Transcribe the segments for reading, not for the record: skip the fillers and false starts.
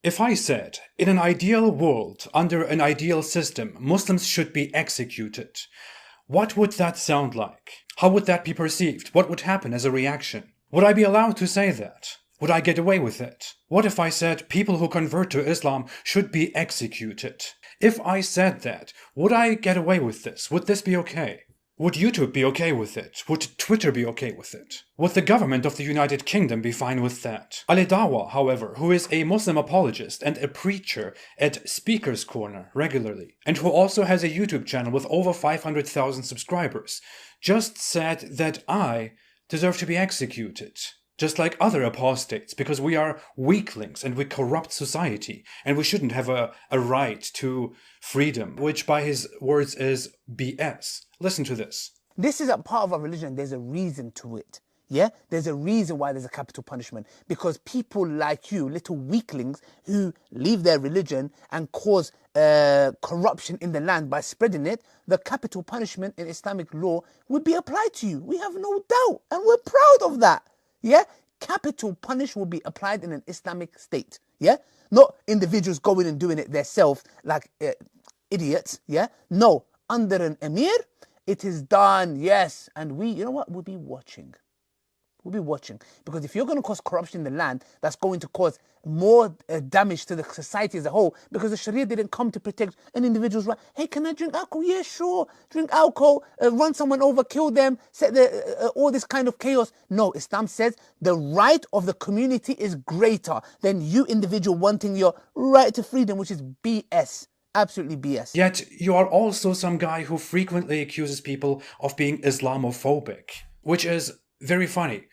If I said, in an ideal world, under an ideal system, Muslims should be executed, what would that sound like? How would that be perceived? What would happen as a reaction? Would I be allowed to say that? Would I get away with it? What if I said people who convert to Islam should be executed? If I said that, would I get away with this? Would this be okay? Would YouTube be okay with it? Would Twitter be okay with it? Would the government of the United Kingdom be fine with that? Ali Dawa, however, who is a Muslim apologist and a preacher at Speaker's Corner regularly, and who also has a YouTube channel with over 500,000 subscribers, just said that I deserve to be executed. Just like other apostates, because we are weaklings and we corrupt society, and we shouldn't have a right to freedom, which by his words is BS. Listen to this. This is a part of our religion. There's a reason to it. Yeah? There's a reason why there's a capital punishment. Because people like you, little weaklings, who leave their religion and cause corruption in the land by spreading it, the capital punishment in Islamic law would be applied to you. We have no doubt. And we're proud of that. Yeah? Capital punish will be applied in an Islamic state. Yeah? Not individuals going and doing it themselves like idiots. Yeah? No. Under an emir, it is done. Yes. And we, you know what? We'll be watching. We'll be watching. Because if you're going to cause corruption in the land, that's going to cause more damage to the society as a whole. Because the Sharia didn't come to protect an individual's right. Hey, can I drink alcohol? Yeah, sure. Drink alcohol, run someone over, kill them, set all this kind of chaos. No, Islam says the right of the community is greater than you individual wanting your right to freedom, which is BS. Absolutely BS. Yet you are also some guy who frequently accuses people of being Islamophobic, which is very funny.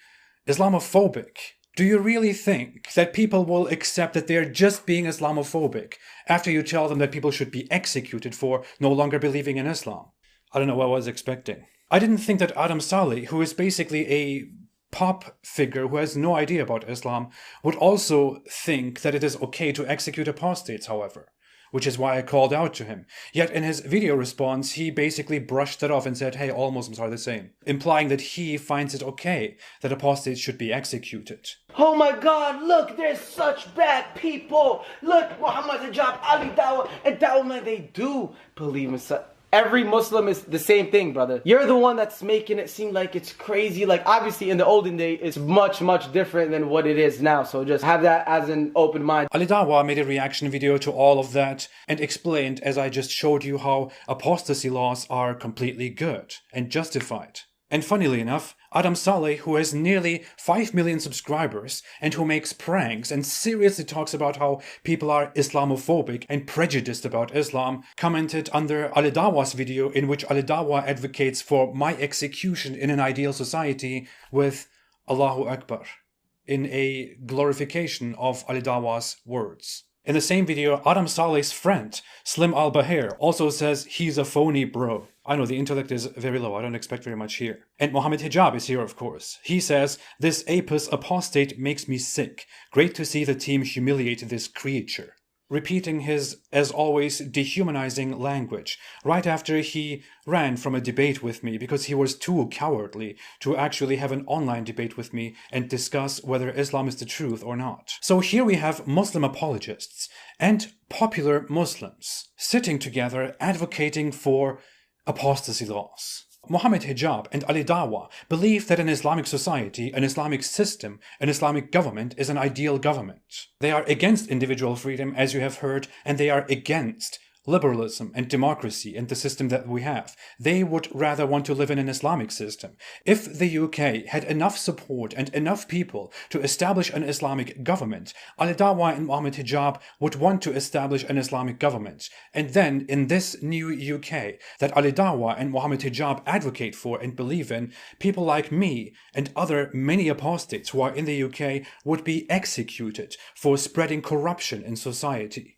Islamophobic. Do you really think that people will accept that they're just being Islamophobic after you tell them that people should be executed for no longer believing in Islam? I don't know what I was expecting. I didn't think that Adam Saleh, who is basically a pop figure who has no idea about Islam, would also think that it is okay to execute apostates, however. Which is why I called out to him. Yet in his video response, he basically brushed it off and said, hey, all Muslims are the same, implying that he finds it okay that apostates should be executed. Oh my God, look, there's such bad people. Look, Muhammad Hijab, Ali Dawa, and Dawa, man, they do believe in such. Every Muslim is the same thing, brother. You're the one that's making it seem like it's crazy. Like, obviously, in the olden days, it's much, much different than what it is now. So just have that as an open mind. Ali Dawa made a reaction video to all of that and explained, as I just showed you, how apostasy laws are completely good and justified. And funnily enough, Adam Saleh, who has nearly 5 million subscribers and who makes pranks and seriously talks about how people are Islamophobic and prejudiced about Islam, commented under Ali Dawa's video in which Ali Dawa advocates for my execution in an ideal society with Allahu Akbar, in a glorification of Ali Dawa's words. In the same video, Adam Saleh's friend, Slim Al-Bahir, also says he's a phony bro. I know the intellect is very low, I don't expect very much here. And Mohammed Hijab is here, of course. He says, this apis apostate makes me sick. Great to see the team humiliate this creature. Repeating his, as always, dehumanizing language, right after he ran from a debate with me because he was too cowardly to actually have an online debate with me and discuss whether Islam is the truth or not. So here we have Muslim apologists and popular Muslims sitting together advocating for apostasy laws. Muhammad Hijab and Ali Dawa believe that an Islamic society, an Islamic system, an Islamic government is an ideal government. They are against individual freedom, as you have heard, and they are against liberalism and democracy and the system that we have. They would rather want to live in an Islamic system. If the UK had enough support and enough people to establish an Islamic government, Ali Dawa and Muhammad Hijab would want to establish an Islamic government. And then in this new UK that Ali Dawa and Muhammad Hijab advocate for and believe in, people like me and other many apostates who are in the UK would be executed for spreading corruption in society.